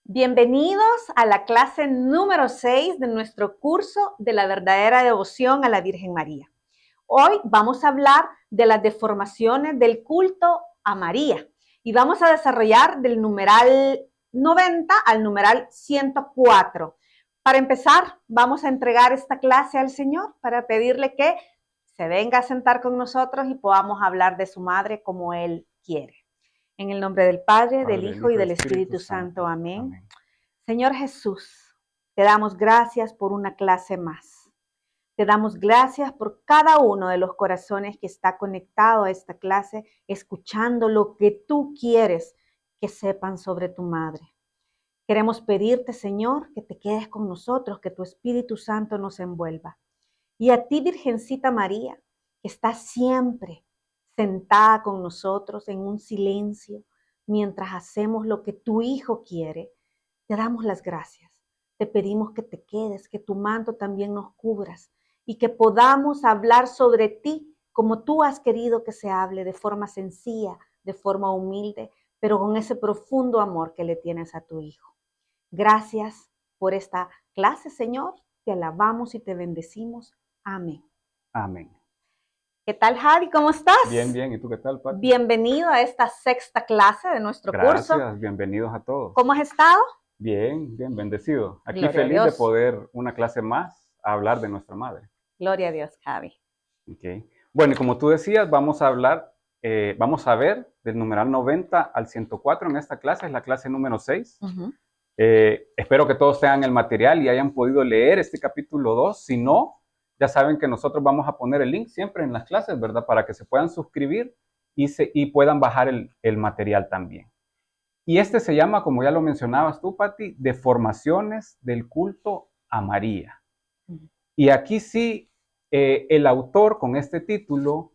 Bienvenidos a la clase número 6 de nuestro curso de la verdadera devoción a la Virgen María. Hoy vamos a hablar de las deformaciones del culto a María y vamos a desarrollar del numeral 90 al numeral 104. Para empezar, vamos a entregar esta clase al Señor para pedirle que se venga a sentar con nosotros y podamos hablar de su madre como Él quiere. En el nombre del Padre, del Hijo y del Espíritu Santo. Amén. Amén. Señor Jesús, te damos gracias por una clase más. Te damos gracias por cada uno de los corazones que está conectado a esta clase, escuchando lo que tú quieres que sepan sobre tu madre. Queremos pedirte, Señor, que te quedes con nosotros, que tu Espíritu Santo nos envuelva. Y a ti, Virgencita María, que está siempre sentada con nosotros en un silencio, mientras hacemos lo que tu Hijo quiere, te damos las gracias. Te pedimos que te quedes, que tu manto también nos cubras y que podamos hablar sobre ti como tú has querido que se hable, de forma sencilla, de forma humilde, pero con ese profundo amor que le tienes a tu Hijo. Gracias por esta clase, Señor. Te alabamos y te bendecimos. Amén. Amén. ¿Qué tal, Javi? ¿Cómo estás? Bien, bien. ¿Y tú qué tal, Pati? Bienvenido a esta sexta clase de nuestro curso. Gracias, bienvenidos a todos. ¿Cómo has estado? Bien, bien, bendecido. Aquí Gloria a feliz de Dios. poder una clase más a hablar de nuestra madre. Gloria a Dios, Javi. Okay. Bueno, y como tú decías, vamos a ver del numeral 90 al 104 en esta clase, es la clase número 6. Espero que todos tengan el material y hayan podido leer este capítulo 2. Si no, ya saben que nosotros vamos a poner el link siempre en las clases, ¿verdad? Para que se puedan suscribir y puedan bajar el material también. Y este se llama, como ya lo mencionabas tú, Pati, Deformaciones del culto a María. Y aquí sí, el autor con este título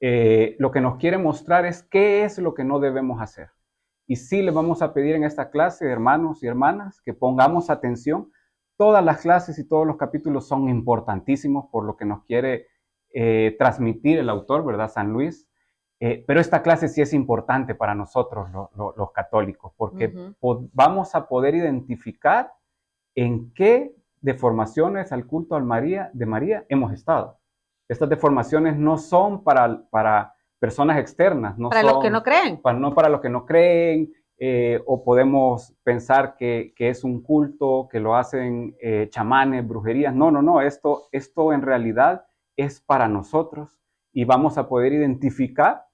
lo que nos quiere mostrar es qué es lo que no debemos hacer. Y sí le vamos a pedir en esta clase, hermanos y hermanas, que pongamos atención. Todas las clases y todos los capítulos son importantísimos por lo que nos quiere transmitir el autor, ¿verdad? San Luis. Pero esta clase sí es importante para nosotros, los católicos, porque vamos a poder identificar en qué deformaciones al culto de María hemos estado. Estas deformaciones no son para personas externas. No para son, los que no creen. No para los que no creen, o podemos pensar que es un culto, que lo hacen chamanes, brujerías. No. Esto en realidad es para nosotros y vamos a poder identificar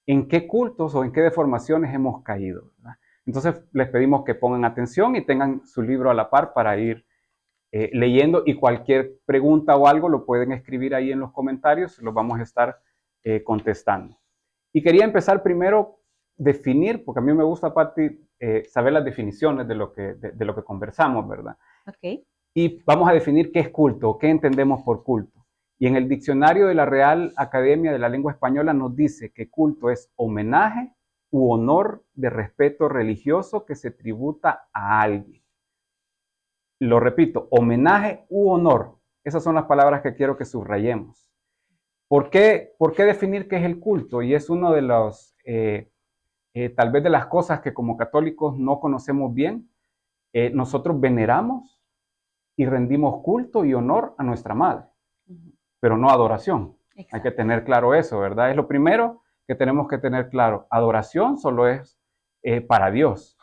en qué cultos o en qué deformaciones hemos caído, ¿verdad? Entonces les pedimos que pongan atención y tengan su libro a la par para ir leyendo, y cualquier pregunta o algo lo pueden escribir ahí en los comentarios, los vamos a estar contestando. Y quería empezar primero definir, porque a mí me gusta, Pati, saber las definiciones de lo que conversamos, ¿verdad? Okay. Y vamos a definir qué es culto, qué entendemos por culto. Y en el diccionario de la Real Academia de la Lengua Española nos dice que culto es homenaje u honor de respeto religioso que se tributa a alguien. Lo repito, homenaje u honor. Esas son las palabras que quiero que subrayemos. ¿Por qué definir qué es el culto? Y es uno de los, tal vez de las cosas que como católicos no conocemos bien. Nosotros veneramos y rendimos culto y honor a nuestra madre, pero no adoración. Exacto. Hay que tener claro eso, ¿verdad? Es lo primero que tenemos que tener claro. Adoración solo es para Dios.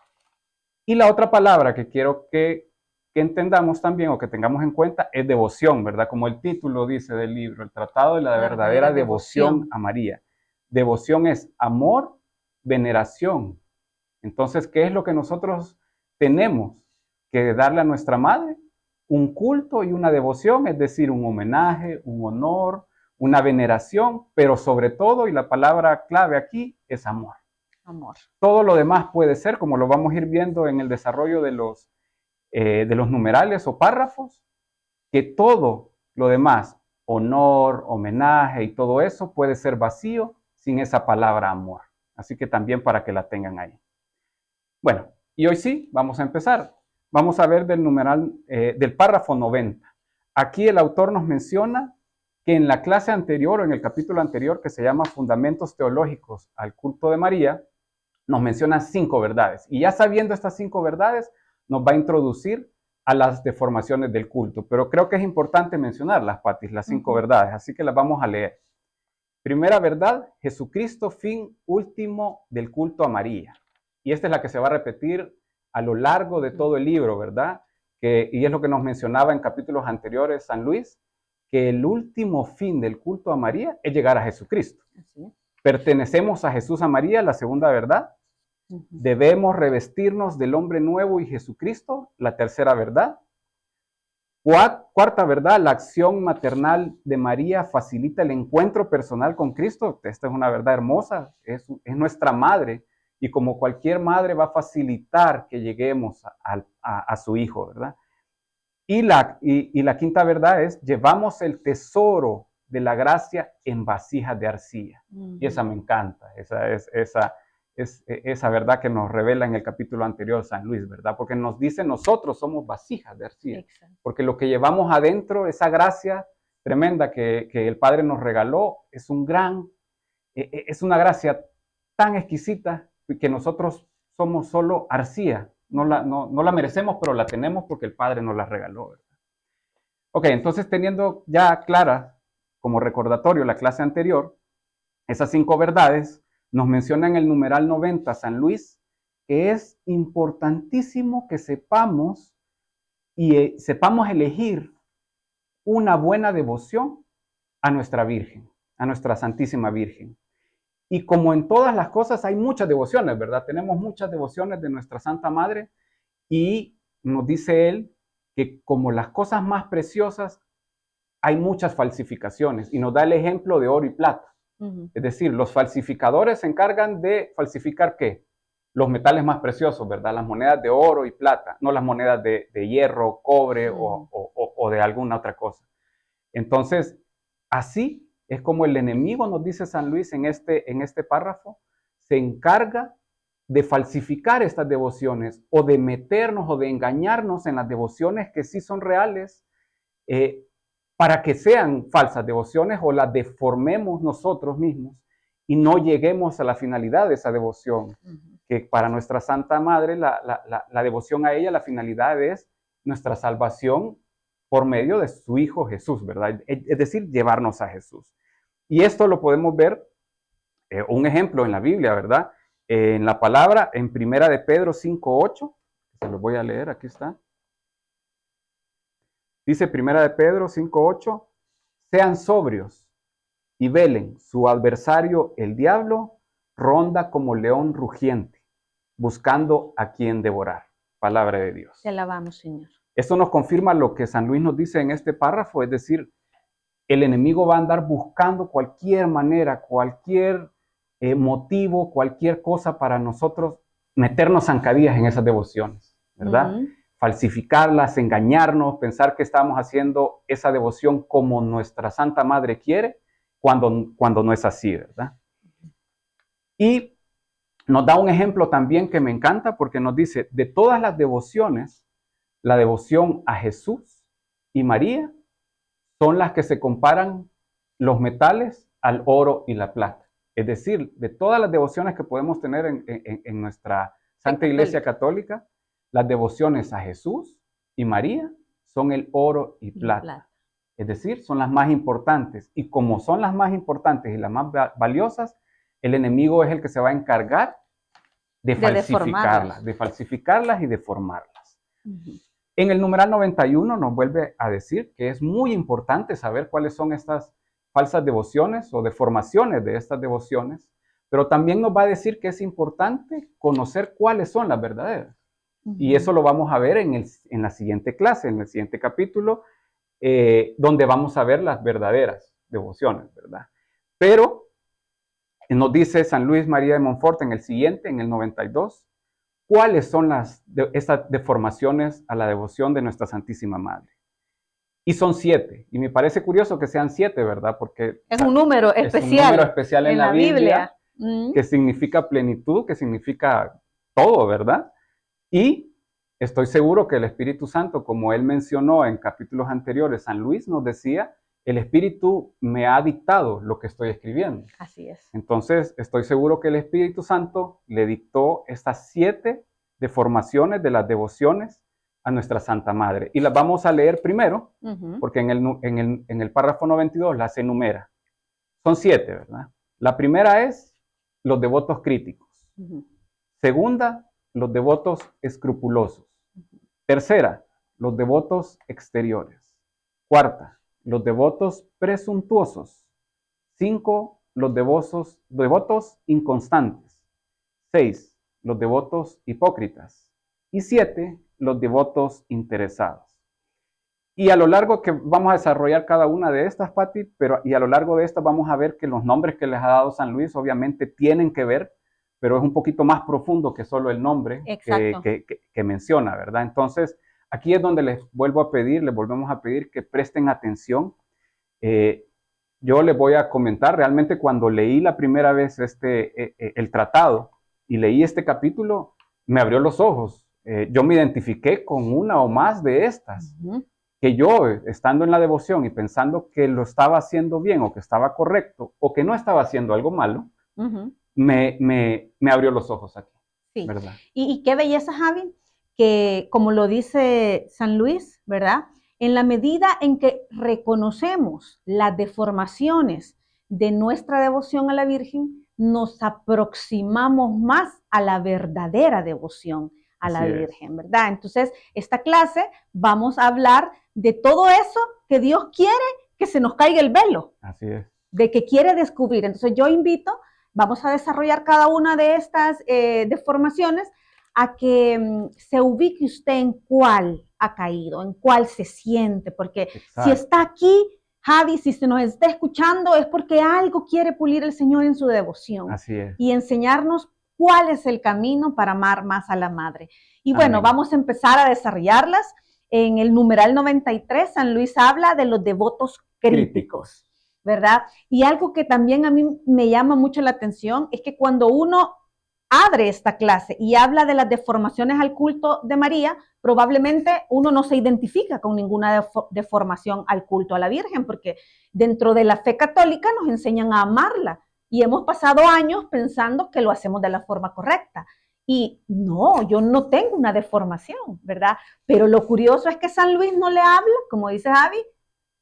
Y la otra palabra que quiero que entendamos también o que tengamos en cuenta es devoción, ¿verdad? Como el título dice del libro, el Tratado de la verdadera devoción a María. Devoción es amor, veneración. Entonces, ¿qué es lo que nosotros tenemos que darle a nuestra madre? Un culto y una devoción, es decir, un homenaje, un honor, una veneración, pero sobre todo, y la palabra clave aquí, es amor. Amor. Todo lo demás puede ser, como lo vamos a ir viendo en el desarrollo de los numerales o párrafos, que todo lo demás, honor, homenaje y todo eso puede ser vacío sin esa palabra amor. Así que también para que la tengan ahí. Bueno, y hoy sí, vamos a empezar. Vamos a ver del párrafo 90. Aquí el autor nos menciona que en la clase anterior o en el capítulo anterior, que se llama Fundamentos Teológicos al Culto de María, nos menciona 5 verdades. Y ya sabiendo estas 5 verdades, nos va a introducir a las deformaciones del culto. Pero creo que es importante mencionarlas, Patis, las 5 verdades. Así que las vamos a leer. Primera verdad, Jesucristo, fin último del culto a María. Y esta es la que se va a repetir a lo largo de todo el libro, ¿verdad? Y es lo que nos mencionaba en capítulos anteriores San Luis, que el último fin del culto a María es llegar a Jesucristo. Así es. Pertenecemos a Jesús, a María, la segunda verdad. Debemos revestirnos del hombre nuevo y Jesucristo, la tercera verdad. Cuarta verdad, la acción maternal de María facilita el encuentro personal con Cristo. Esta es una verdad hermosa, es nuestra madre y como cualquier madre va a facilitar que lleguemos a su hijo, ¿verdad? Y la quinta verdad es, llevamos el tesoro de la gracia en vasijas de arcilla. Y esa me encanta, esa verdad que nos revela en el capítulo anterior San Luis, ¿verdad? Porque nos dice, nosotros somos vasijas de arcilla. Exacto. Porque lo que llevamos adentro, esa gracia tremenda que el Padre nos regaló, es una gracia tan exquisita que nosotros somos solo arcilla. No la merecemos, pero la tenemos porque el Padre nos la regaló, ¿verdad? Ok, entonces teniendo ya clara, como recordatorio, la clase anterior, esas 5 verdades, nos menciona en el numeral 90 San Luis, que es importantísimo que sepamos sepamos elegir una buena devoción a nuestra Virgen, a nuestra Santísima Virgen. Y como en todas las cosas hay muchas devociones, ¿verdad? Tenemos muchas devociones de nuestra Santa Madre y nos dice él que como las cosas más preciosas hay muchas falsificaciones y nos da el ejemplo de oro y plata. Es decir, los falsificadores se encargan de falsificar ¿qué? Los metales más preciosos, ¿verdad? Las monedas de oro y plata, no las monedas de hierro, cobre o de alguna otra cosa. Entonces, así es como el enemigo, nos dice San Luis en este párrafo, se encarga de falsificar estas devociones o de meternos o de engañarnos en las devociones que sí son reales, para que sean falsas devociones o las deformemos nosotros mismos y no lleguemos a la finalidad de esa devoción. Que para nuestra Santa Madre, la devoción a ella, la finalidad es nuestra salvación por medio de su Hijo Jesús, ¿verdad? Es decir, llevarnos a Jesús. Y esto lo podemos ver, un ejemplo en la Biblia, ¿verdad? En la palabra, en Primera de Pedro 5:8, se lo voy a leer, aquí está. Dice Primera de Pedro 5:8, sean sobrios y velen, su adversario el diablo ronda como león rugiente, buscando a quien devorar. Palabra de Dios. Te alabamos, Señor. Esto nos confirma lo que San Luis nos dice en este párrafo, es decir, el enemigo va a andar buscando cualquier manera, cualquier motivo, cualquier cosa para nosotros meternos zancadillas en esas devociones, ¿verdad? Falsificarlas, engañarnos, pensar que estamos haciendo esa devoción como nuestra Santa Madre quiere, cuando no es así, ¿verdad? Y nos da un ejemplo también que me encanta porque nos dice, de todas las devociones, la devoción a Jesús y María son las que se comparan los metales al oro y la plata. Es decir, de todas las devociones que podemos tener en nuestra Santa Iglesia Católica, las devociones a Jesús y María son el oro y plata. Es decir, son las más importantes. Y como son las más importantes y las más valiosas, el enemigo es el que se va a encargar de falsificarlas y deformarlas. En el numeral 91 nos vuelve a decir que es muy importante saber cuáles son estas falsas devociones o deformaciones de estas devociones, pero también nos va a decir que es importante conocer cuáles son las verdaderas. Y eso lo vamos a ver en la siguiente clase, en el siguiente capítulo, donde vamos a ver las verdaderas devociones, ¿verdad? Pero nos dice San Luis María de Montfort en el siguiente, en el 92, cuáles son estas deformaciones a la devoción de nuestra Santísima Madre. Y son 7. Y me parece curioso que sean 7, ¿verdad? Porque es un número especial. Es un número especial en la Biblia. Que significa plenitud, que significa todo, ¿verdad? Y estoy seguro que el Espíritu Santo, como él mencionó en capítulos anteriores, San Luis nos decía, el Espíritu me ha dictado lo que estoy escribiendo. Así es. Entonces, estoy seguro que el Espíritu Santo le dictó estas 7 deformaciones de las devociones a nuestra Santa Madre. Y las vamos a leer primero, porque en el párrafo 92 las enumera. Son 7, ¿verdad? La primera es los devotos críticos. Segunda, los devotos escrupulosos. Tercera, los devotos exteriores. Cuarta, los devotos presuntuosos. 5, los devotos inconstantes. 6, los devotos hipócritas. Y 7, los devotos interesados. Y a lo largo que vamos a desarrollar cada una de estas, Pati, y a lo largo de estas vamos a ver que los nombres que les ha dado San Luis obviamente tienen que ver, pero es un poquito más profundo que solo el nombre que menciona, ¿verdad? Entonces, aquí es donde les volvemos a pedir que presten atención. Yo les voy a comentar, realmente cuando leí la primera vez el tratado y leí este capítulo, me abrió los ojos. Yo me identifiqué con una o más de estas. Que yo, estando en la devoción y pensando que lo estaba haciendo bien o que estaba correcto o que no estaba haciendo algo malo, me abrió los ojos aquí. Sí. ¿Verdad? Y qué belleza, Javi, que como lo dice San Luis, ¿verdad? En la medida en que reconocemos las deformaciones de nuestra devoción a la Virgen, nos aproximamos más a la verdadera devoción a la Virgen, ¿verdad? Entonces, esta clase vamos a hablar de todo eso que Dios quiere que se nos caiga el velo. Así es. De que quiere descubrir. Entonces, yo invito, vamos a desarrollar cada una de estas deformaciones a que se ubique usted en cuál ha caído, en cuál se siente, porque si está aquí, Javi, si se nos está escuchando, es porque algo quiere pulir el Señor en su devoción. Así es. Y enseñarnos cuál es el camino para amar más a la Madre. Y bueno, vamos a empezar a desarrollarlas. En el numeral 93, San Luis habla de los devotos críticos, ¿verdad? Y algo que también a mí me llama mucho la atención es que cuando uno abre esta clase y habla de las deformaciones al culto de María, probablemente uno no se identifica con ninguna deformación al culto a la Virgen, porque dentro de la fe católica nos enseñan a amarla. Y hemos pasado años pensando que lo hacemos de la forma correcta. Y no, yo no tengo una deformación, ¿verdad? Pero lo curioso es que San Luis no le habla, como dice Javi,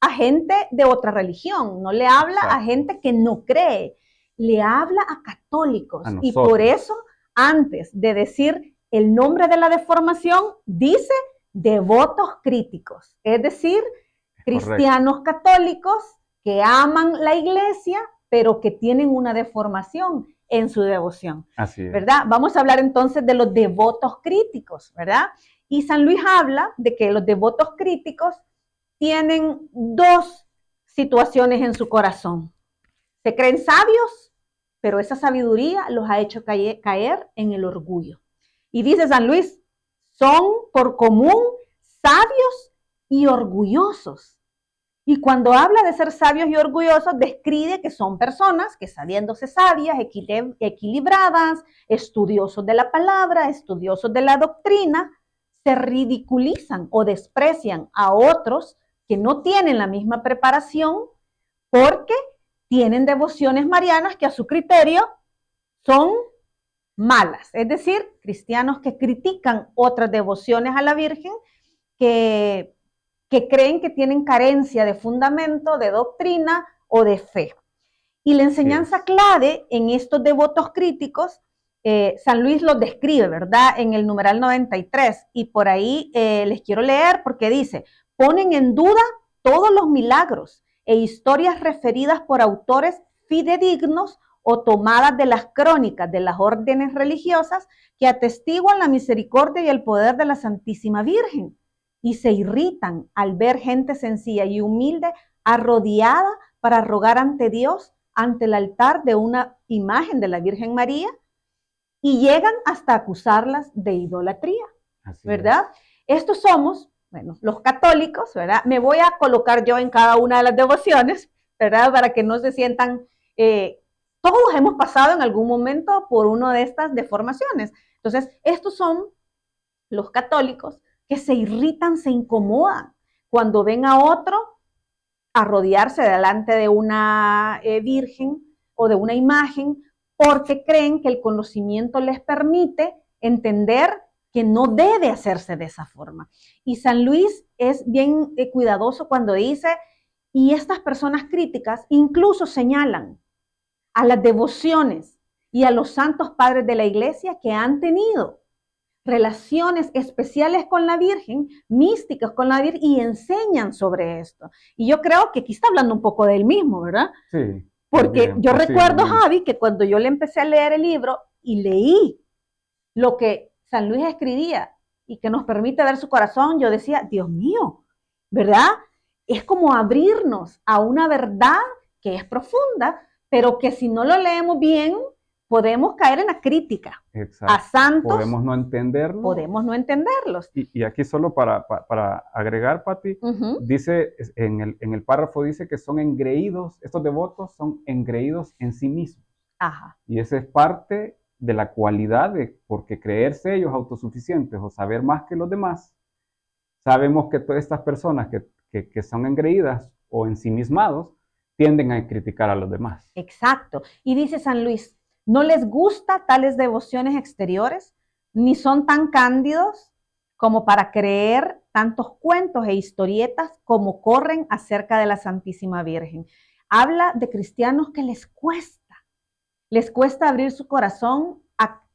a gente de otra religión, no le habla a gente que no cree, le habla a católicos. Y por eso, antes de decir el nombre de la deformación, dice devotos críticos, es decir, cristianos católicos que aman la iglesia, pero que tienen una deformación en su devoción. Así es. ¿Verdad? Vamos a hablar entonces de los devotos críticos, ¿verdad? Y San Luis habla de que los devotos críticos tienen 2 situaciones en su corazón. Se creen sabios, pero esa sabiduría los ha hecho caer en el orgullo. Y dice San Luis, son por común sabios y orgullosos. Y cuando habla de ser sabios y orgullosos, describe que son personas que sabiéndose sabias, equilibradas, estudiosos de la palabra, estudiosos de la doctrina, se ridiculizan o desprecian a otros que no tienen la misma preparación porque tienen devociones marianas que a su criterio son malas. Es decir, cristianos que critican otras devociones a la Virgen que creen que tienen carencia de fundamento, de doctrina o de fe. Y la enseñanza clave en estos devotos críticos, San Luis los describe, ¿verdad? En el numeral 93, y por ahí les quiero leer porque dice, ponen en duda todos los milagros e historias referidas por autores fidedignos o tomadas de las crónicas de las órdenes religiosas que atestiguan la misericordia y el poder de la Santísima Virgen. Y se irritan al ver gente sencilla y humilde arrodillada para rogar ante Dios, ante el altar de una imagen de la Virgen María, y llegan hasta acusarlas de idolatría, ¿verdad? Estos somos, bueno, los católicos, ¿verdad? Me voy a colocar yo en cada una de las devociones, ¿verdad? Para que no se sientan, todos hemos pasado en algún momento por una de estas deformaciones. Entonces, estos son los católicos que se irritan, se incomodan cuando ven a otro arrodillarse delante de una virgen o de una imagen porque creen que el conocimiento les permite entender que no debe hacerse de esa forma. Y San Luis es bien cuidadoso cuando dice, y estas personas críticas incluso señalan a las devociones y a los santos padres de la iglesia que han tenido relaciones especiales con la Virgen, místicas con la Virgen, y enseñan sobre esto. Y yo creo que aquí está hablando un poco de él mismo, ¿verdad? Sí. Porque yo recuerdo, Javi, que cuando yo le empecé a leer el libro y leí lo que San Luis escribía y que nos permite ver su corazón, yo decía, Dios mío, ¿verdad? Es como abrirnos a una verdad que es profunda, pero que si no lo leemos bien, podemos caer en la crítica. Exacto. A santos. Podemos no entenderlos. Podemos no entenderlos. Y aquí solo para agregar, Pati, dice, en el párrafo dice que son engreídos, estos devotos son engreídos en sí mismos. Ajá. Y esa es parte de la cualidad de, porque creerse ellos autosuficientes o saber más que los demás, sabemos que todas estas personas que son engreídas o ensimismados tienden a criticar a los demás. Exacto. Y dice San Luis, no les gusta tales devociones exteriores, ni son tan cándidos como para creer tantos cuentos e historietas como corren acerca de la Santísima Virgen. Habla de cristianos que les cuesta abrir su corazón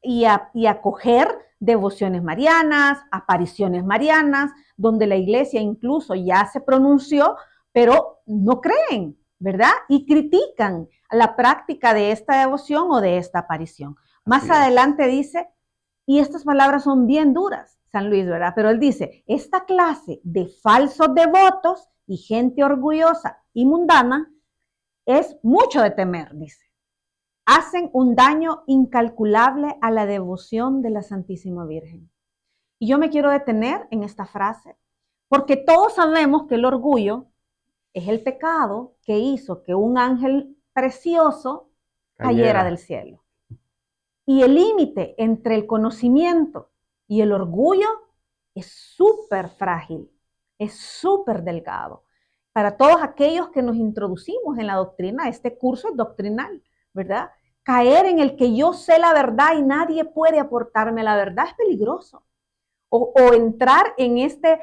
y acoger devociones marianas, apariciones marianas, donde la iglesia incluso ya se pronunció, pero no creen, ¿verdad? Y critican la práctica de esta devoción o de esta aparición. Más adelante dice, y estas palabras son bien duras, San Luis, ¿verdad? Pero él dice, esta clase de falsos devotos y gente orgullosa y mundana es mucho de temer, dice. Hacen un daño incalculable a la devoción de la Santísima Virgen. Y yo me quiero detener en esta frase, porque todos sabemos que el orgullo es el pecado que hizo que un ángel precioso cayera del cielo. Y el límite entre el conocimiento y el orgullo es súper frágil, es súper delgado. Para todos aquellos que nos introducimos en la doctrina, este curso es doctrinal, ¿verdad? Caer en el que yo sé la verdad y nadie puede aportarme la verdad es peligroso. O entrar en este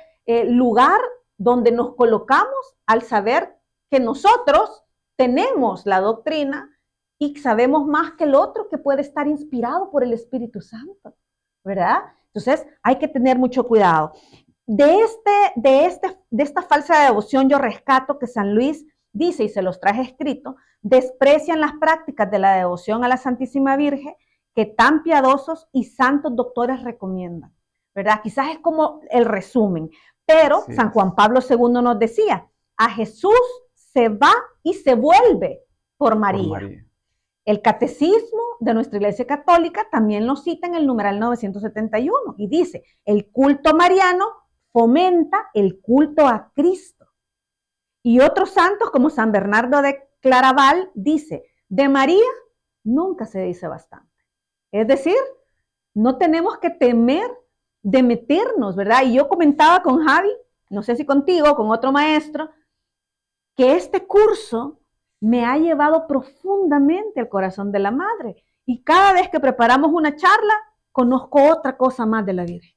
lugar donde nos colocamos al saber que nosotros tenemos la doctrina y sabemos más que el otro que puede estar inspirado por el Espíritu Santo, ¿verdad? Entonces hay que tener mucho cuidado. De esta falsa devoción yo rescato que San Luis dice, y se los traje escrito, desprecian las prácticas de la devoción a la Santísima Virgen que tan piadosos y santos doctores recomiendan, ¿verdad? Quizás es como el resumen, pero sí. San Juan Pablo II nos decía, a Jesús se va y se vuelve por María. El catecismo de nuestra Iglesia Católica también lo cita en el numeral 971 y dice, el culto mariano fomenta el culto a Cristo. Y otros santos como San Bernardo de Claraval dice, de María nunca se dice bastante. Es decir, no tenemos que temer de meternos, ¿verdad? Y yo comentaba con Javi, no sé si contigo, con otro maestro, que este curso me ha llevado profundamente al corazón de la Madre. Y cada vez que preparamos una charla, conozco otra cosa más de la Virgen.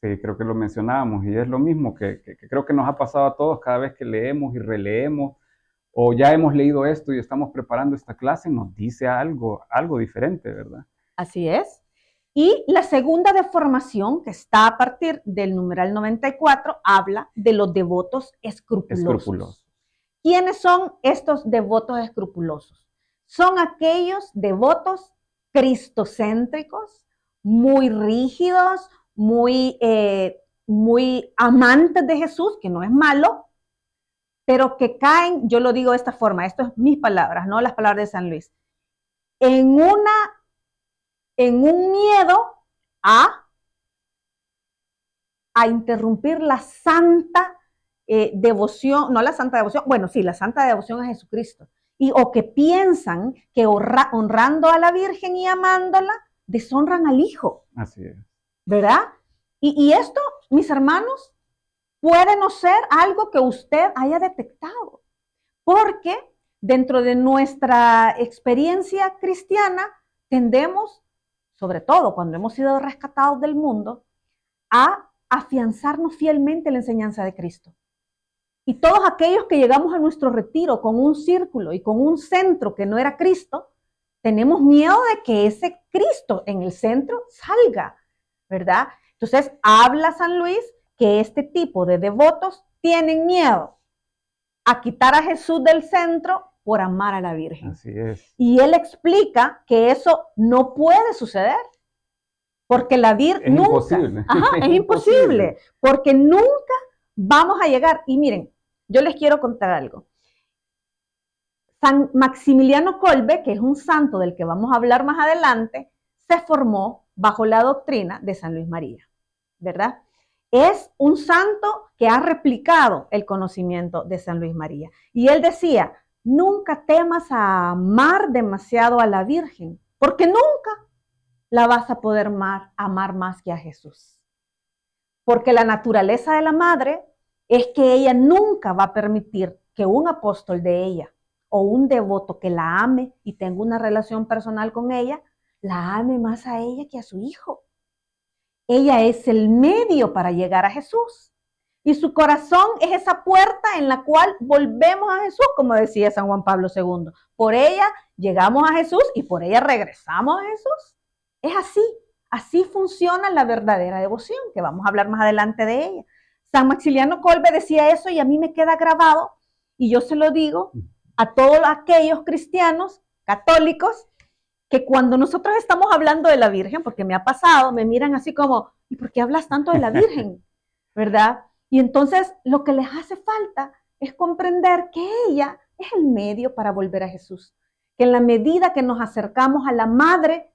Sí, creo que lo mencionábamos y es lo mismo que creo que nos ha pasado a todos cada vez que leemos y releemos o ya hemos leído esto y estamos preparando esta clase, nos dice algo diferente, ¿verdad? Así es. Y la segunda deformación, que está a partir del numeral 94, habla de los devotos escrupulosos. ¿Quiénes son estos devotos escrupulosos? Son aquellos devotos cristocéntricos, muy rígidos, muy amantes de Jesús, que no es malo, pero que caen, yo lo digo de esta forma, esto es mis palabras, no las palabras de San Luis, en un miedo a interrumpir la santa devoción, no la santa devoción, bueno, sí, la santa devoción a Jesucristo, o que piensan que honrando a la Virgen y amándola, deshonran al Hijo. Así es. ¿Verdad? Y esto, mis hermanos, puede no ser algo que usted haya detectado, porque dentro de nuestra experiencia cristiana tendemos, sobre todo cuando hemos sido rescatados del mundo, a afianzarnos fielmente en la enseñanza de Cristo. Y todos aquellos que llegamos a nuestro retiro con un círculo y con un centro que no era Cristo, tenemos miedo de que ese Cristo en el centro salga, ¿verdad? Entonces, habla San Luis que este tipo de devotos tienen miedo a quitar a Jesús del centro por amar a la Virgen. Así es. Y él explica que eso no puede suceder, porque la Virgen nunca, imposible. Es imposible, porque nunca vamos a llegar. Y miren, yo les quiero contar algo. San Maximiliano Kolbe, que es un santo del que vamos a hablar más adelante, se formó bajo la doctrina de San Luis María, ¿verdad? Es un santo que ha replicado el conocimiento de San Luis María. Y él decía, nunca temas a amar demasiado a la Virgen, porque nunca la vas a poder amar más que a Jesús. Porque la naturaleza de la madre es que ella nunca va a permitir que un apóstol de ella o un devoto que la ame y tenga una relación personal con ella, la ame más a ella que a su hijo. Ella es el medio para llegar a Jesús. Y su corazón es esa puerta en la cual volvemos a Jesús, como decía San Juan Pablo II. Por ella llegamos a Jesús y por ella regresamos a Jesús. Es así, así funciona la verdadera devoción, que vamos a hablar más adelante de ella. San Maximiliano Kolbe decía eso y a mí me queda grabado, y yo se lo digo a todos aquellos cristianos católicos que cuando nosotros estamos hablando de la Virgen, porque me ha pasado, me miran así como, ¿y por qué hablas tanto de la Virgen? ¿Verdad? Y entonces lo que les hace falta es comprender que ella es el medio para volver a Jesús. Que en la medida que nos acercamos a la Madre,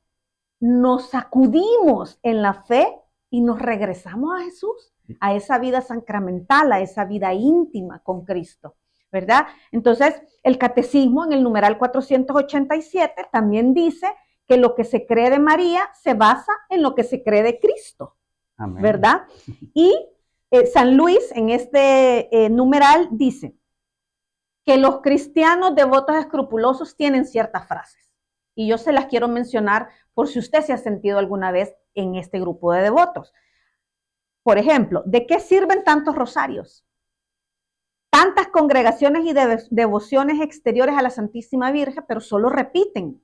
nos sacudimos en la fe y nos regresamos a Jesús, a esa vida sacramental, a esa vida íntima con Cristo, ¿verdad? Entonces, el catecismo en el numeral 487 también dice que lo que se cree de María se basa en lo que se cree de Cristo, Amén. ¿Verdad? Y San Luis en este numeral dice que los cristianos devotos escrupulosos tienen ciertas frases. Y yo se las quiero mencionar por si usted se ha sentido alguna vez en este grupo de devotos. Por ejemplo, ¿de qué sirven tantos rosarios? Tantas congregaciones y devociones exteriores a la Santísima Virgen, pero solo repiten,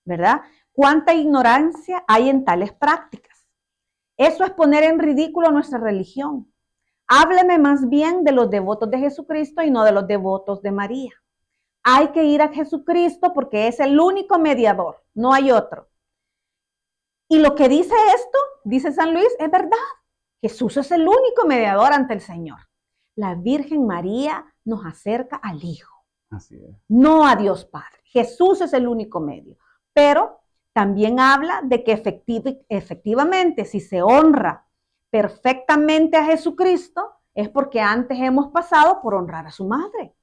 ¿verdad? ¿Cuánta ignorancia hay en tales prácticas? Eso es poner en ridículo nuestra religión. Hábleme más bien de los devotos de Jesucristo y no de los devotos de María. Hay que ir a Jesucristo porque es el único mediador, no hay otro. Y lo que dice esto, dice San Luis, es verdad. Jesús es el único mediador ante el Señor. La Virgen María nos acerca al Hijo, Así es. No a Dios Padre. Jesús es el único medio. Pero también habla de que efectivamente si se honra perfectamente a Jesucristo, es porque antes hemos pasado por honrar a su madre,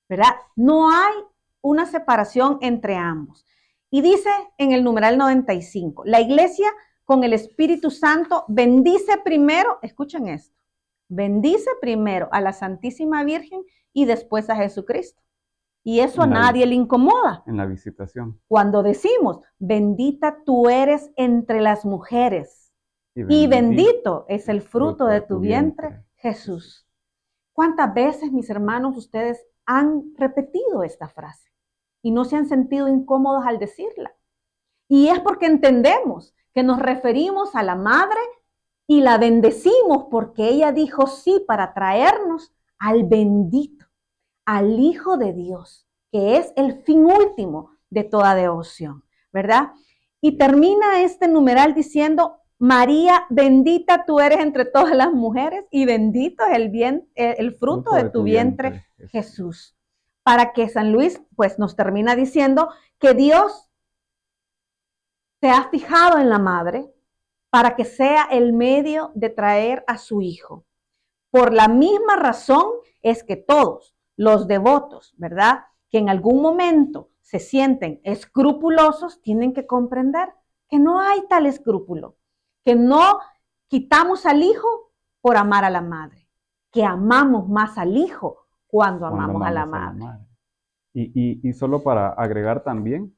¿verdad? No hay una separación entre ambos. Y dice en el numeral 95, la Iglesia con el Espíritu Santo bendice primero, escuchen esto, bendice primero a la Santísima Virgen y después a Jesucristo. Y eso a nadie le incomoda. En la visitación. Cuando decimos, bendita tú eres entre las mujeres y bendito es el fruto de tu vientre, Jesús. ¿Cuántas veces, mis hermanos, ustedes han repetido esta frase y no se han sentido incómodos al decirla? Y es porque entendemos que nos referimos a la Madre y la bendecimos porque ella dijo sí para traernos al bendito, al Hijo de Dios, que es el fin último de toda devoción, ¿verdad? Y termina este numeral diciendo, María, bendita tú eres entre todas las mujeres y bendito es el fruto de tu vientre, Jesús. Para que San Luis pues nos termina diciendo que Dios se ha fijado en la madre para que sea el medio de traer a su hijo. Por la misma razón es que todos los devotos, ¿verdad?, que en algún momento se sienten escrupulosos, tienen que comprender que no hay tal escrúpulo, que no quitamos al hijo por amar a la madre, que amamos más al hijo cuando amamos a la madre. Y solo para agregar también,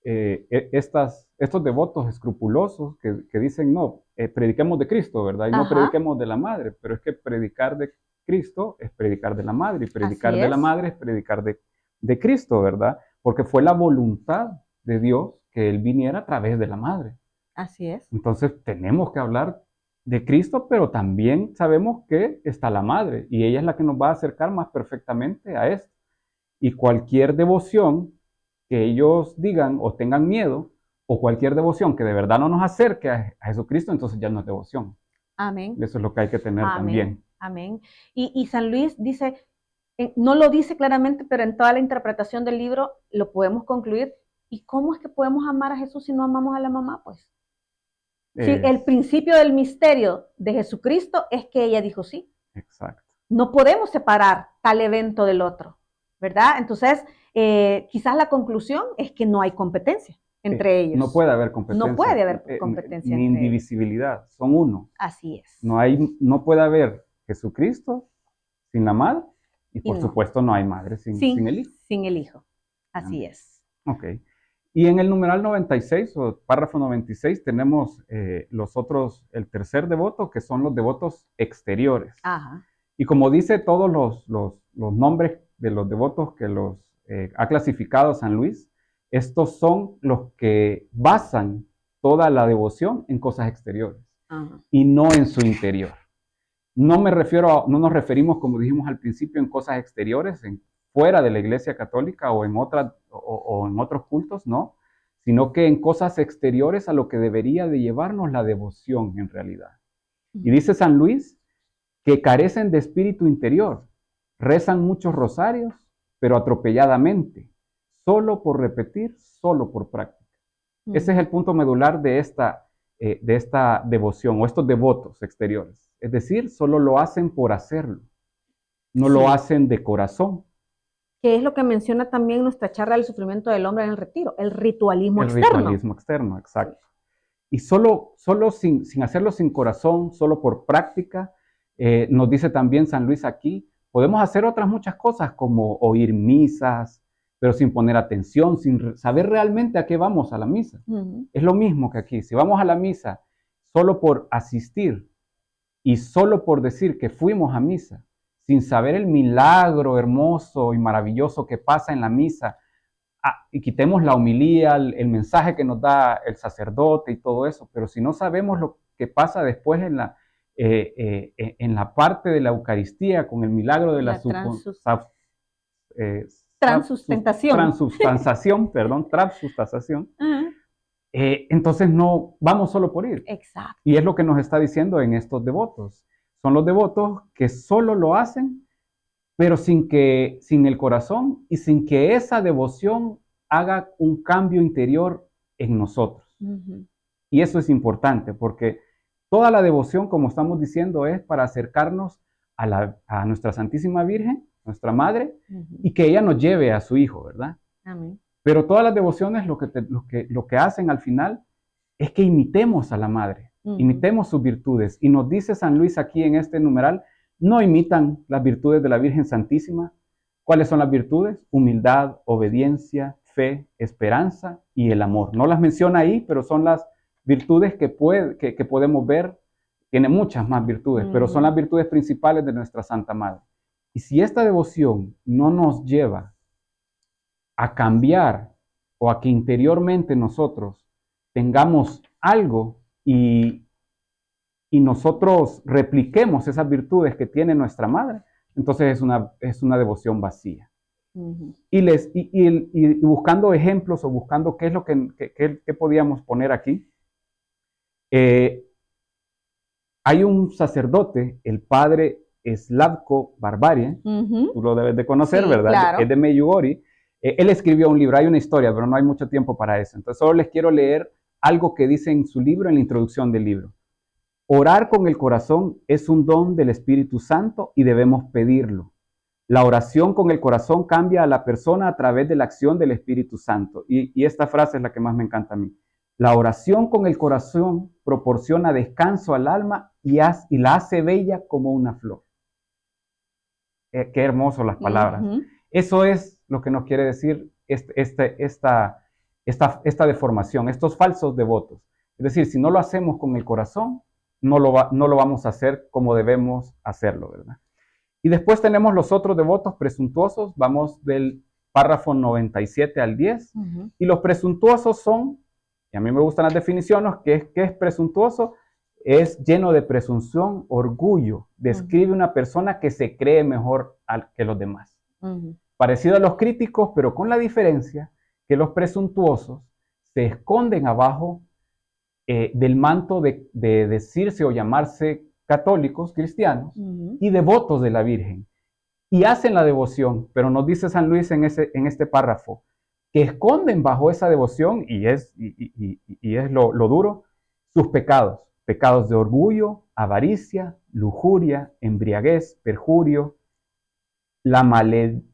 estos devotos escrupulosos que dicen, no, prediquemos de Cristo, ¿verdad? Y no Ajá, prediquemos de la madre, pero es que predicar de Cristo es predicar de la madre, y predicar así de la es, madre es predicar de Cristo, ¿verdad? Porque fue la voluntad de Dios que Él viniera a través de la madre. así es. Entonces tenemos que hablar de Cristo, pero también sabemos que está la madre, y ella es la que nos va a acercar más perfectamente a esto. Y cualquier devoción que ellos digan o tengan miedo, o cualquier devoción que de verdad no nos acerque a Jesucristo, entonces ya no es devoción. Amén, Eso es lo que hay que tener amén, también. amén. Y San Luis dice, no lo dice claramente, pero en toda la interpretación del libro lo podemos concluir. ¿Y cómo es que podemos amar a Jesús si no amamos a la mamá? Pues sí, el Es, principio del misterio de Jesucristo es que ella dijo sí. exacto. No podemos separar tal evento del otro, ¿verdad? Entonces, quizás la conclusión es que no hay competencia entre No ellos. puede haber No competencia, puede haber competencia ni entre ellos. indivisibilidad, son uno. Así es. No puede haber Jesucristo sin la madre, y Y por no, supuesto no hay madre sin el hijo. sin el hijo. Así es. Ok. Y en el numeral 96 o párrafo 96 tenemos los otros, el tercer devoto, que son los devotos exteriores. Ajá. Y como dice todos los nombres de los devotos que los ha clasificado San Luis, estos son los que basan toda la devoción en cosas exteriores Ajá. y no en su interior. No nos referimos, como dijimos al principio, en cosas exteriores, fuera de la Iglesia Católica o o en otros cultos, no, sino que en cosas exteriores a lo que debería de llevarnos la devoción en realidad. Y dice San Luis que carecen de espíritu interior, rezan muchos rosarios, pero atropelladamente, solo por repetir, solo por práctica. Ese es el punto medular de esta devoción o estos devotos exteriores. Es decir, solo lo hacen por hacerlo, no lo Sí. hacen de corazón. Que es lo que menciona también nuestra charla del sufrimiento del hombre en el retiro, el ritualismo El externo. ritualismo externo, exacto. Y solo sin hacerlo sin corazón, solo por práctica, nos dice también San Luis aquí, podemos hacer otras muchas cosas como oír misas, pero sin poner atención, sin saber realmente a qué vamos a la misa. Es lo mismo que aquí. Si vamos a la misa solo por asistir y solo por decir que fuimos a misa, sin saber el milagro hermoso y maravilloso que pasa en la misa, y quitemos la homilía, el mensaje que nos da el sacerdote y todo eso, pero si no sabemos lo que pasa después en la parte de la Eucaristía con el milagro de la transubstanciación. Transubstanciación, entonces no vamos solo por ir. Exacto. Y es lo que nos está diciendo en estos devotos. Son los devotos que solo lo hacen, pero sin el corazón y sin que esa devoción haga un cambio interior en nosotros. Y eso es importante porque toda la devoción, como estamos diciendo, es para acercarnos a nuestra Santísima Virgen, nuestra Madre, y que ella nos lleve a su Hijo, ¿verdad? Amén. Pero todas las devociones lo que hacen al final es que imitemos a la Madre, imitemos sus virtudes. Y nos dice San Luis aquí en este numeral, no imitan las virtudes de la Virgen Santísima. ¿Cuáles son las virtudes? Humildad, obediencia, fe, esperanza y el amor. No las menciona ahí, pero son las virtudes que podemos ver. Tiene muchas más virtudes, pero son las virtudes principales de nuestra Santa Madre. Y si esta devoción no nos lleva a cambiar o a que interiormente nosotros tengamos algo y nosotros repliquemos esas virtudes que tiene nuestra madre, entonces es una devoción vacía. Y buscando ejemplos o buscando qué es lo que podíamos poner aquí, hay un sacerdote, el padre Slavko Barbarie, tú lo debes de conocer, sí, ¿verdad? Claro. Es de Medjugorje. Él escribió un libro, hay una historia, pero no hay mucho tiempo para eso. Entonces solo les quiero leer algo que dice en su libro, en la introducción del libro. Orar con el corazón es un don del Espíritu Santo y debemos pedirlo. La oración con el corazón cambia a la persona a través de la acción del Espíritu Santo. Y esta frase es la que más me encanta a mí. La oración con el corazón proporciona descanso al alma y la hace bella como una flor. Qué hermoso las palabras. Eso es lo que nos quiere decir esta deformación, estos falsos devotos. Es decir, si no lo hacemos con el corazón, no lo vamos a hacer como debemos hacerlo, ¿verdad? Y después tenemos los otros devotos presuntuosos, vamos del párrafo 97 al 10, y los presuntuosos son, y a mí me gustan las definiciones, ¿qué es presuntuoso? Es lleno de presunción, orgullo, describe una persona que se cree mejor que los demás. Parecido a los críticos, pero con la diferencia que los presuntuosos se esconden abajo del manto de decirse o llamarse católicos, cristianos, y devotos de la Virgen. Y hacen la devoción, pero nos dice San Luis en este párrafo, que esconden bajo esa devoción, y es lo duro, sus pecados. Pecados de orgullo, avaricia, lujuria, embriaguez, perjurio, la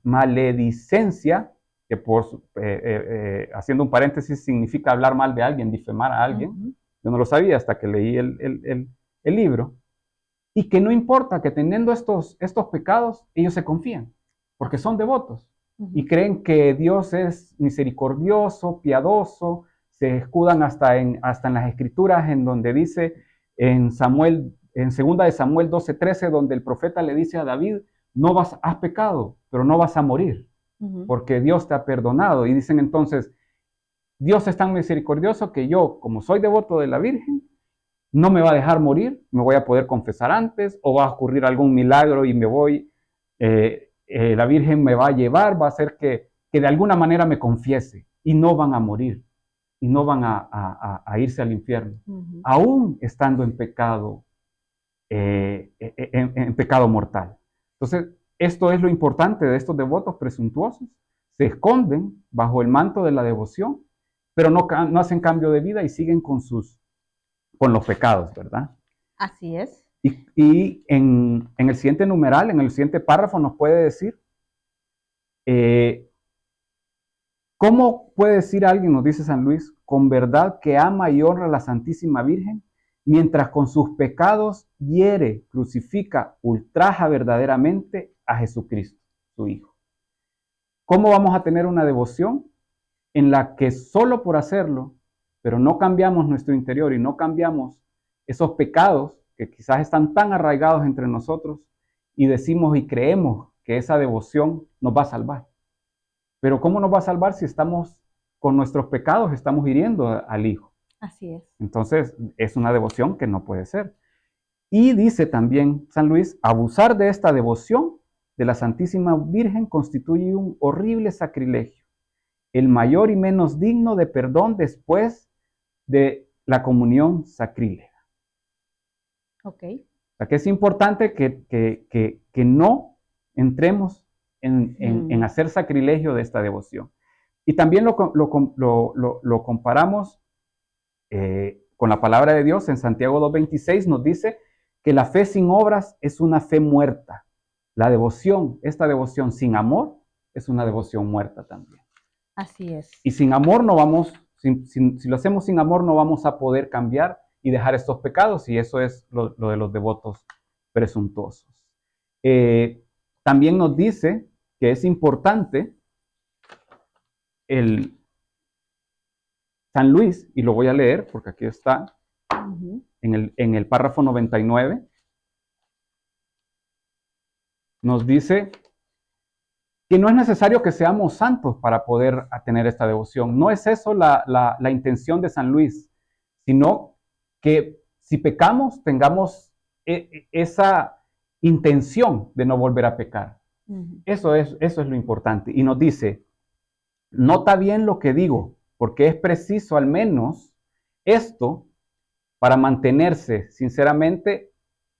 maledicencia, que haciendo un paréntesis significa hablar mal de alguien, difamar a alguien. Yo no lo sabía hasta que leí el libro. Y que no importa que teniendo estos pecados, ellos se confían, porque son devotos. Y creen que Dios es misericordioso, piadoso, se escudan hasta en las escrituras en donde dice en 2 de Samuel 12:13, donde el profeta le dice a David, has pecado, pero no vas a morir, porque Dios te ha perdonado. Y dicen entonces, Dios es tan misericordioso que yo, como soy devoto de la Virgen, no me va a dejar morir, me voy a poder confesar antes, o va a ocurrir algún milagro y la Virgen me va a llevar, va a hacer que de alguna manera me confiese, y no van a morir, y no van a irse al infierno, aún estando en pecado, en pecado mortal. Entonces, esto es lo importante de estos devotos presuntuosos. Se esconden bajo el manto de la devoción, pero no hacen cambio de vida y siguen con los pecados, ¿verdad? Así es. Y en el siguiente numeral, en el siguiente párrafo, nos puede decir, ¿cómo puede decir alguien, nos dice San Luis, con verdad que ama y honra a la Santísima Virgen, mientras con sus pecados hiere, crucifica, ultraja verdaderamente a Jesucristo, su Hijo? ¿Cómo vamos a tener una devoción en la que solo por hacerlo, pero no cambiamos nuestro interior y no cambiamos esos pecados que quizás están tan arraigados entre nosotros, y decimos y creemos que esa devoción nos va a salvar? Pero ¿cómo nos va a salvar si estamos con nuestros pecados, estamos hiriendo al Hijo? Así es. Entonces es una devoción que no puede ser. Y dice también San Luis, abusar de esta devoción de la Santísima Virgen constituye un horrible sacrilegio, el mayor y menos digno de perdón después de la comunión sacrílega. Ok. O sea que es importante que no entremos en hacer sacrilegio de esta devoción. Y también lo comparamos con la palabra de Dios. En Santiago 2:26 nos dice que la fe sin obras es una fe muerta. La devoción, esta devoción sin amor, es una devoción muerta también. Así es. Y sin amor no vamos, si lo hacemos sin amor, no vamos a poder cambiar y dejar estos pecados, y eso es lo de los devotos presuntuosos. También nos dice que es importante San Luis, y lo voy a leer porque aquí está, en el párrafo 99, nos dice que no es necesario que seamos santos para poder tener esta devoción. No es eso la intención de San Luis, sino que si pecamos, tengamos esa intención de no volver a pecar. Eso es lo importante. Y nos dice, nota bien lo que digo, porque es preciso al menos esto para mantenerse sinceramente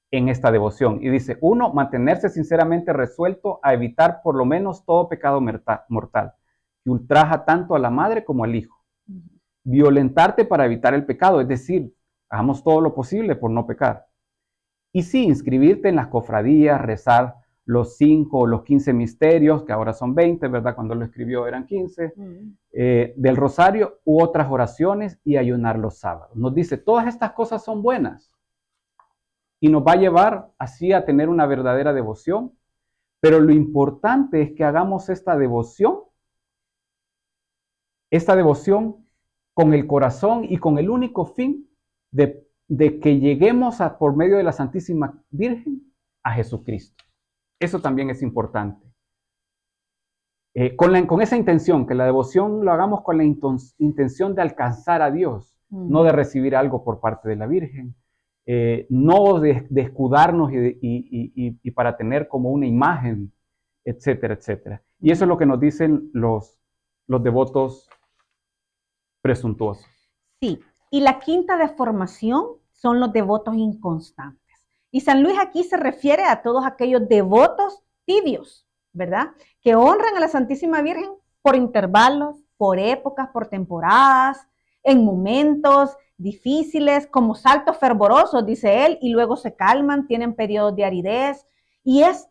en esta devoción. Y dice, 1, mantenerse sinceramente resuelto a evitar por lo menos todo pecado mortal, que ultraja tanto a la madre como al hijo. Violentarte para evitar el pecado, es decir, hagamos todo lo posible por no pecar. Y sí, inscribirte en las cofradías, rezar los 5 o los 15 misterios, que ahora son 20, ¿verdad? Cuando lo escribió eran 15, del rosario u otras oraciones, y ayunar los sábados. Nos dice, todas estas cosas son buenas y nos va a llevar así a tener una verdadera devoción, Pero lo importante es que hagamos esta devoción con el corazón y con el único fin de que lleguemos por medio de la Santísima Virgen a Jesucristo. Eso también es importante. Con esa intención, que la devoción lo hagamos con la intención de alcanzar a Dios, no de recibir algo por parte de la Virgen, no de escudarnos y para tener como una imagen, etcétera, etcétera. Y eso es lo que nos dicen los devotos presuntuosos. Sí, y la quinta deformación son los devotos inconstantes. Y San Luis aquí se refiere a todos aquellos devotos tibios, ¿verdad? Que honran a la Santísima Virgen por intervalos, por épocas, por temporadas, en momentos difíciles, como saltos fervorosos, dice él, y luego se calman, tienen periodos de aridez, y es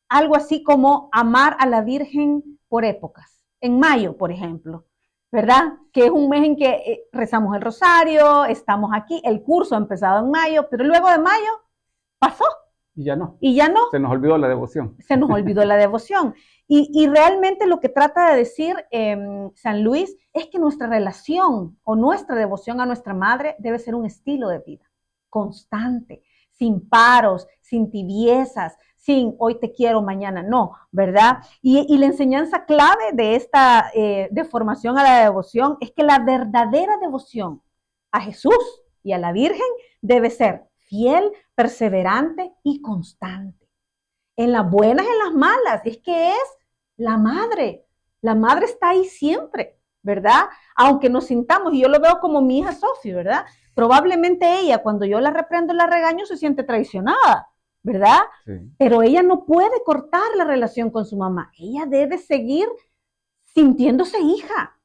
algo así como amar a la Virgen por épocas. En mayo, por ejemplo, ¿verdad? Que es un mes en que rezamos el rosario, estamos aquí, el curso ha empezado en mayo, pero luego de mayo pasó. Y ya no. Y ya no. Se nos olvidó la devoción. Se nos olvidó la devoción. Y realmente lo que trata de decir San Luis es que nuestra relación o nuestra devoción a nuestra madre debe ser un estilo de vida constante, sin paros, sin tibiezas, sin hoy te quiero, mañana no, ¿verdad? Y la enseñanza clave de esta deformación a la devoción es que la verdadera devoción a Jesús y a la Virgen debe ser fiel, perseverante y constante. En las buenas, en las malas, es que es la madre. La madre está ahí siempre, ¿verdad? Aunque nos sintamos, y yo lo veo como mi hija Sofía, ¿verdad? Probablemente ella, cuando yo la reprendo, la regaño, se siente traicionada, ¿verdad? Sí. Pero ella no puede cortar la relación con su mamá. Ella debe seguir sintiéndose hija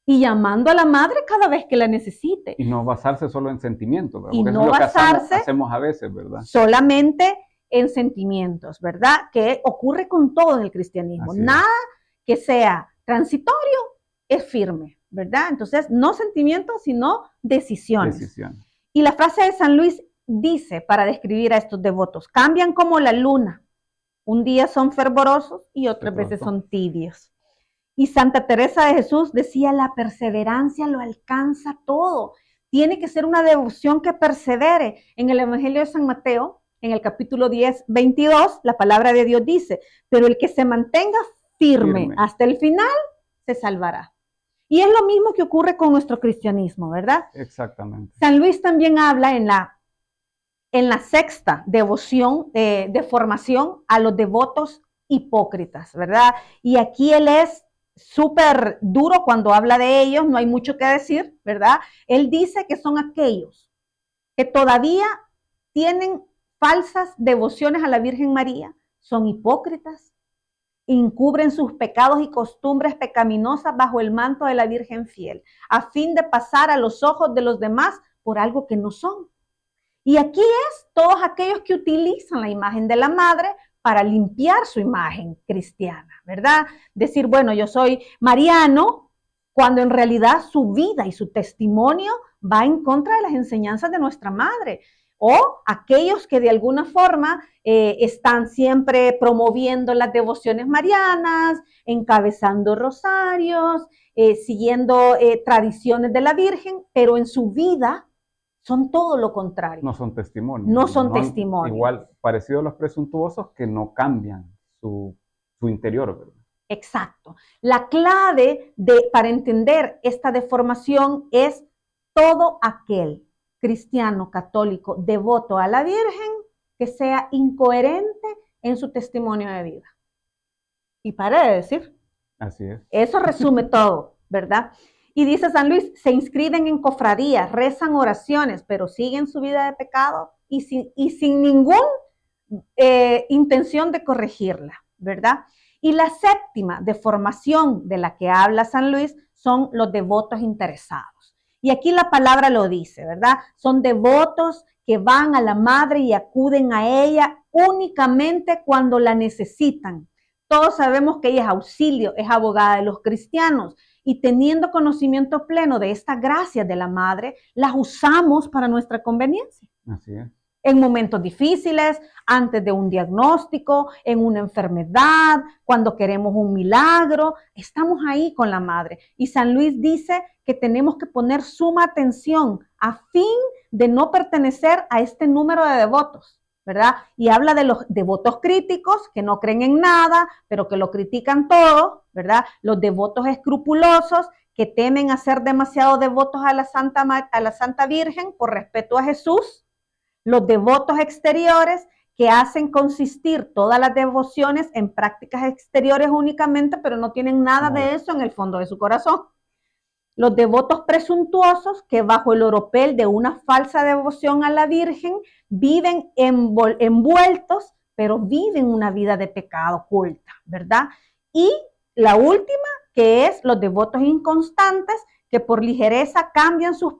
y llamando a la madre cada vez que la necesite. Y no basarse solo en sentimientos, ¿verdad? Porque no eso es lo que hacemos a veces, ¿verdad? Solamente en sentimientos, ¿verdad? Que ocurre con todo en el cristianismo. Así Nada que sea transitorio es firme, ¿verdad? Entonces, no sentimientos, sino decisiones. Y la frase de San Luis dice, para describir a estos devotos, cambian como la luna. Un día son fervorosos y otras veces son tibios. Y Santa Teresa de Jesús decía, la perseverancia lo alcanza todo. Tiene que ser una devoción que persevere. En el Evangelio de San Mateo, en el capítulo 10, 22, la palabra de Dios dice, pero el que se mantenga firme hasta el final, se salvará. Y es lo mismo que ocurre con nuestro cristianismo, ¿verdad? Exactamente. San Luis también habla en la sexta devoción, de formación a los devotos hipócritas, ¿verdad? Y aquí él es súper duro cuando habla de ellos, no hay mucho que decir, ¿verdad? Él dice que son aquellos que todavía tienen falsas devociones a la Virgen María, son hipócritas, encubren sus pecados y costumbres pecaminosas bajo el manto de la Virgen fiel, a fin de pasar a los ojos de los demás por algo que no son. Y aquí es todos aquellos que utilizan la imagen de la madre para limpiar su imagen cristiana, ¿verdad? Decir, bueno, yo soy mariano, cuando en realidad su vida y su testimonio va en contra de las enseñanzas de nuestra madre. O aquellos que de alguna forma están siempre promoviendo las devociones marianas, encabezando rosarios, siguiendo tradiciones de la Virgen, pero en su vida son todo lo contrario. No son testimonios. No son testimonios. Igual, parecido a los presuntuosos que no cambian su interior, ¿verdad? Exacto. La clave para entender esta deformación es todo aquel cristiano, católico, devoto a la Virgen, que sea incoherente en su testimonio de vida. Y pare de decir. Así es. Eso resume todo, ¿verdad? Y dice San Luis, se inscriben en cofradías, rezan oraciones, pero siguen su vida de pecado y sin ninguna intención de corregirla, ¿verdad? Y la séptima deformación de la que habla San Luis son los devotos interesados. Y aquí la palabra lo dice, ¿verdad? Son devotos que van a la madre y acuden a ella únicamente cuando la necesitan. Todos sabemos que ella es auxilio, es abogada de los cristianos. Y teniendo conocimiento pleno de estas gracias de la madre, las usamos para nuestra conveniencia. Así es. en momentos difíciles, antes de un diagnóstico, en una enfermedad, cuando queremos un milagro, estamos ahí con la madre. Y San Luis dice que tenemos que poner suma atención a fin de no pertenecer a este número de devotos, ¿verdad? Y habla de los devotos críticos que no creen en nada, pero que lo critican todo, ¿verdad? Los devotos escrupulosos que temen a ser demasiado devotos a la Santa Virgen por respeto a Jesús, los devotos exteriores que hacen consistir todas las devociones en prácticas exteriores únicamente, pero no tienen nada de eso en el fondo de su corazón. Los devotos presuntuosos que bajo el oropel de una falsa devoción a la Virgen viven envueltos, pero viven una vida de pecado oculta, ¿verdad? Y la última, que es los devotos inconstantes que por ligereza cambian sus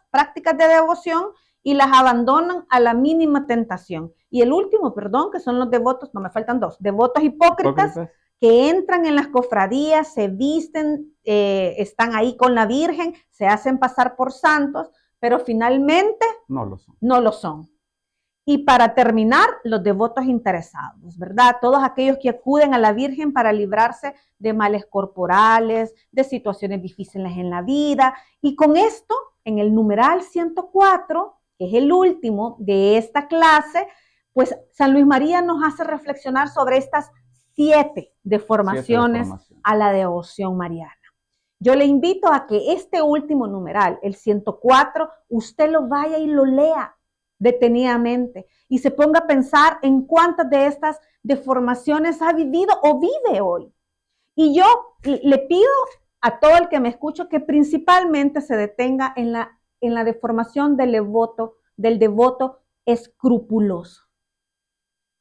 prácticas de devoción y las abandonan a la mínima tentación. Y el último, perdón, que son los devotos, no me faltan dos, devotos hipócritas que entran en las cofradías, se visten, están ahí con la Virgen, se hacen pasar por santos, pero finalmente no lo son. No lo son. Y para terminar, los devotos interesados, ¿verdad? Todos aquellos que acuden a la Virgen para librarse de males corporales, de situaciones difíciles en la vida. Y con esto, en el numeral 104, que es el último de esta clase, pues San Luis María nos hace reflexionar sobre estas 7 deformaciones a la devoción mariana. Yo le invito a que este último numeral, el 104, usted lo vaya y lo lea detenidamente y se ponga a pensar en cuántas de estas deformaciones ha vivido o vive hoy. Y yo le pido a todo el que me escucha que principalmente se detenga en la deformación del devoto escrupuloso.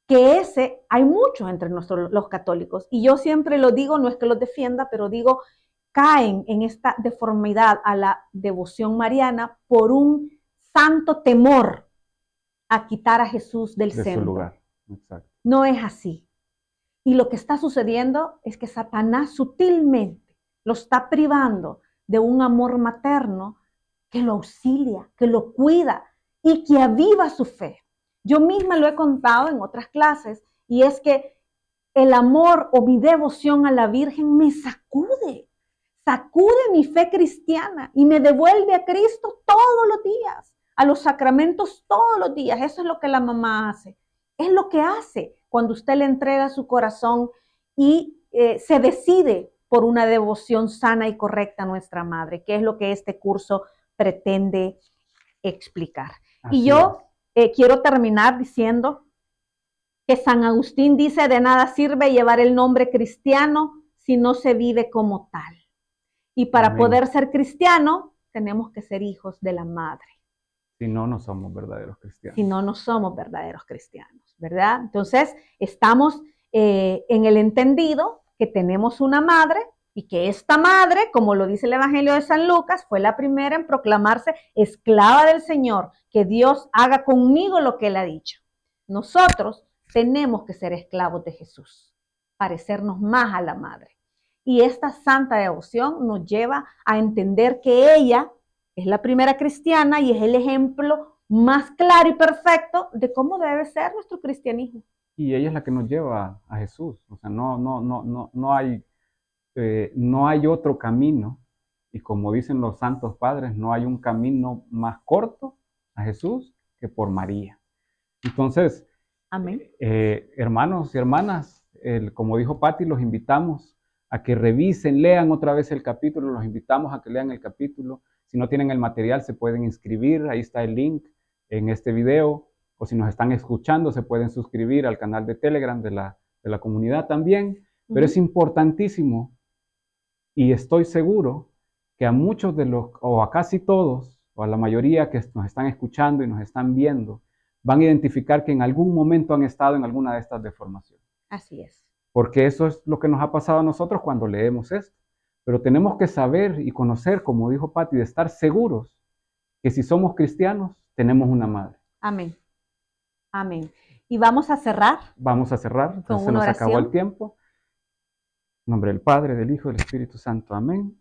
Que ese hay mucho entre los católicos, y yo siempre lo digo, no es que los defienda, pero digo, caen en esta deformidad a la devoción mariana por un santo temor a quitar a Jesús del centro. Su lugar. Exacto. No es así. Y lo que está sucediendo es que Satanás sutilmente lo está privando de un amor materno que lo auxilia, que lo cuida y que aviva su fe. Yo misma lo he contado en otras clases, y es que el amor o mi devoción a la Virgen me sacude mi fe cristiana y me devuelve a Cristo todos los días, a los sacramentos todos los días. Eso es lo que la mamá hace. Es lo que hace cuando usted le entrega su corazón y se decide por una devoción sana y correcta a nuestra madre, que es lo que este curso pretende explicar. Así y yo quiero terminar diciendo que San Agustín dice: de nada sirve llevar el nombre cristiano si no se vive como tal. Y para Amén. Poder ser cristiano, tenemos que ser hijos de la madre. Si no, no somos verdaderos cristianos. Si no, no somos verdaderos cristianos, ¿verdad? Entonces, estamos en el entendido que tenemos una madre y que esta madre, como lo dice el Evangelio de San Lucas, fue la primera en proclamarse esclava del Señor, que Dios haga conmigo lo que Él ha dicho. Nosotros tenemos que ser esclavos de Jesús, parecernos más a la madre. Y esta santa devoción nos lleva a entender que ella es la primera cristiana y es el ejemplo más claro y perfecto de cómo debe ser nuestro cristianismo. Y ella es la que nos lleva a Jesús. O sea, no hay otro camino. Y como dicen los santos padres, no hay un camino más corto a Jesús que por María. Entonces, Amén. Hermanos y hermanas, como dijo Patti, los invitamos a que revisen, lean otra vez el capítulo. Los invitamos a que lean el capítulo. Si no tienen el material, se pueden inscribir. Ahí está el link en este video. O si nos están escuchando, se pueden suscribir al canal de Telegram de la comunidad también. Pero es importantísimo, y estoy seguro que a muchos o a casi todos, o a la mayoría que nos están escuchando y nos están viendo, van a identificar que en algún momento han estado en alguna de estas deformaciones. Así es. Porque eso es lo que nos ha pasado a nosotros cuando leemos esto. Pero tenemos que saber y conocer, como dijo Patti, de estar seguros que si somos cristianos, tenemos una madre. Amén. Amén. Y vamos a cerrar. Vamos a cerrar. Se nos acabó el tiempo. En nombre del Padre, del Hijo y del Espíritu Santo. Amén.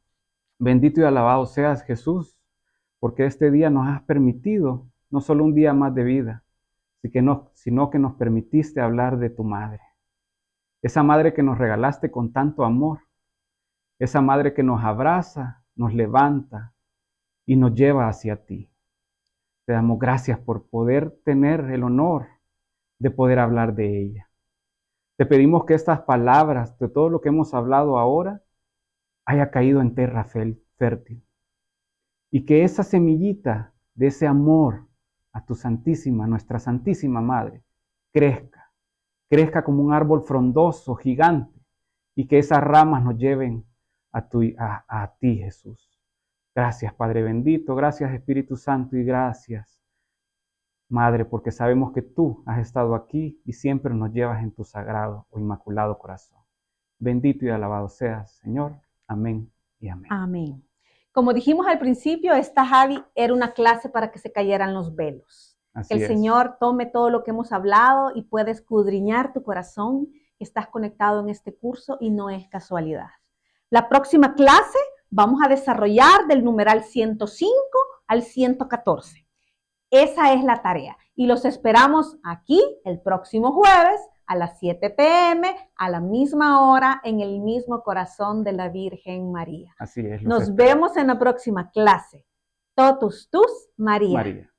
Bendito y alabado seas, Jesús, porque este día nos has permitido no solo un día más de vida, sino que nos permitiste hablar de tu madre. Esa madre que nos regalaste con tanto amor. Esa madre que nos abraza, nos levanta y nos lleva hacia ti. Te damos gracias por poder tener el honor de poder hablar de ella. Te pedimos que estas palabras, de todo lo que hemos hablado ahora, haya caído en tierra fértil. Y que esa semillita de ese amor a tu Santísima, nuestra Santísima Madre, crezca como un árbol frondoso, gigante, y que esas ramas nos lleven a ti, Jesús. Gracias, Padre bendito, gracias, Espíritu Santo, y gracias, Madre, porque sabemos que tú has estado aquí y siempre nos llevas en tu sagrado o inmaculado corazón. Bendito y alabado seas, Señor. Amén y amén. Amén. Como dijimos al principio, esta Javi era una clase para que se cayeran los velos. Que el Señor tome todo lo que hemos hablado y pueda escudriñar tu corazón. Estás conectado en este curso y no es casualidad. La próxima clase vamos a desarrollar del numeral 105 al 114. Esa es la tarea y los esperamos aquí el próximo jueves a las 7 p.m. a la misma hora en el mismo corazón de la Virgen María. Así es. Nos vemos en la próxima clase. Totus tus María.